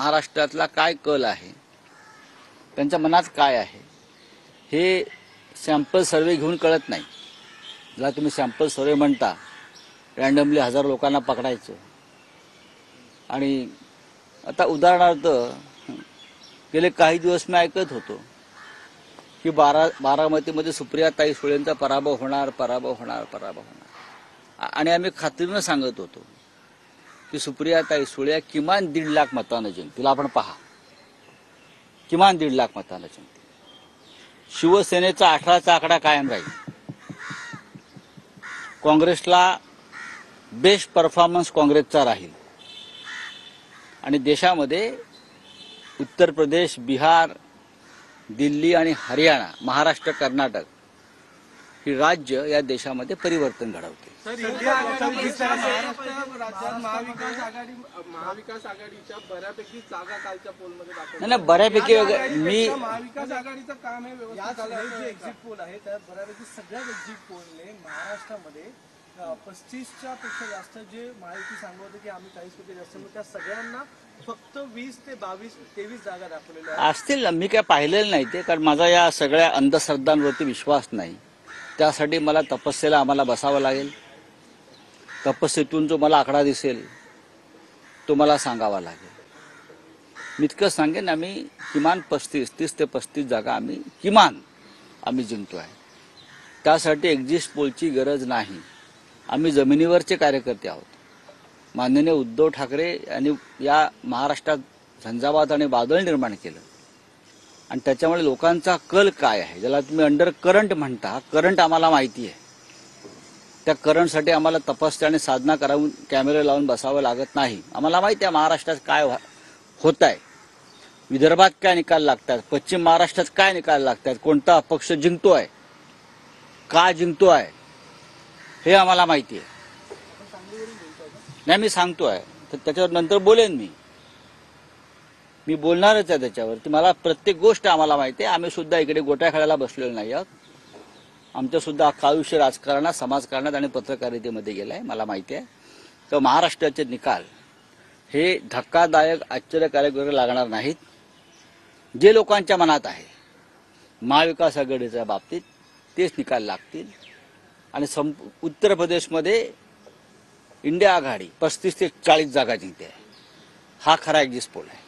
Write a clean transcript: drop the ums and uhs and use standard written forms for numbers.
महाराष्ट्रातला काय कल आहे, त्यांच्या मनात काय आहे, हे सॅम्पल सर्वे घेऊन कळत नाही. ज्याला तुम्ही सॅम्पल सर्वे म्हणता, रँडमली 1000 लोकांना पकडायचं. आणि आता उदाहरणार्थ गेले काही दिवस मी ऐकत होतो की बारामतीमध्ये सुप्रियाताई सुळेंचा पराभव होणार. आणि आम्ही खात्रीनं सांगत होतो की सुप्रियाताई सुळे किमान 1.5 लाख मतांना जिंकतील. आपण पहा, किमान 1.5 लाख मतांना जिंकतील. शिवसेनेचा 18चा आकडा कायम राहील. काँग्रेसला बेस्ट परफॉर्मन्स काँग्रेसचा राहील. आणि देशामध्ये उत्तर प्रदेश, बिहार, दिल्ली आणि हरियाणा, महाराष्ट्र, कर्नाटक ही राज्य या देशामध्ये परिवर्तन घडवते. महाविकास आघाडीच्या बऱ्यापैकी जागा कालच्या पोलमध्ये दाखवल्या. नाही, बऱ्यापैकी मी महाविकास आघाडीचं काम हे व्यवस्थित एक्झिट पोल आहे त्या बऱ्यापैकी सगळ्याच एक्झिट पोलने महाराष्ट्रामध्ये 35च्या पेक्षा जास्त जे माहिती सांगत होते की आम्ही 40% जास्त, त्या सगळ्यांना फक्त 20 ते 23 जागा दाखवलेल्या असतील. मी काय पाहिलेलं नाही ते, कारण माझा या सगळ्या अंधश्रद्धांवरती विश्वास नाही. त्यासाठी मला तपस्येला आम्हाला बसावं लागेल. तपस्येतून जो मला आकडा दिसेल तो मला सांगावा लागेल. मी इतकं सांगेन, आम्ही किमान 30 ते 35 जागा आम्ही जिंकतो आहे. त्यासाठी एक्झिट पोलची गरज नाही. आम्ही जमिनीवरचे कार्यकर्ते आहोत. माननीय उद्धव ठाकरे यांनी या महाराष्ट्रात झंझावात आणि वादळ निर्माण केलं. आणि त्याच्यामुळे लोकांचा कल काय आहे, ज्याला तुम्ही अंडर करंट म्हणता, करंट आम्हाला माहिती आहे. त्या करंटसाठी आम्हाला तपस्या आणि साधना करावून कॅमेरे लावून बसावं लागत नाही. आम्हाला माहिती आहे महाराष्ट्रात काय होत आहे, विदर्भात काय निकाल लागतात, पश्चिम महाराष्ट्रात काय निकाल लागतात, कोणता पक्ष जिंकतोय, का जिंकतोय, हे आम्हाला माहिती आहे. नाही, मी सांगतोय, तर त्याच्यावर नंतर बोलेन. मी बोलणारच आहे त्याच्यावरती. मला प्रत्येक गोष्ट आम्हाला माहिती आहे. आम्ही सुद्धा इकडे गोट्या खेळायला बसलेलो नाही आहोत. आमचं सुद्धा अख्खं आयुष्य राजकारणात, समाजकारणात आणि पत्रकारितेमध्ये गेलं आहे. मला माहिती आहे. तर महाराष्ट्राचे निकाल हे धक्कादायक, आश्चर्यकारक वगैरे लागणार नाहीत. जे लोकांच्या मनात आहे महाविकास आघाडीच्या बाबतीत तेच निकाल लागतील. आणि उत्तर प्रदेशमध्ये इंडिया आघाडी 35 ते 40 जागा जिंकते. हा खरा एक्झिट पोल आहे.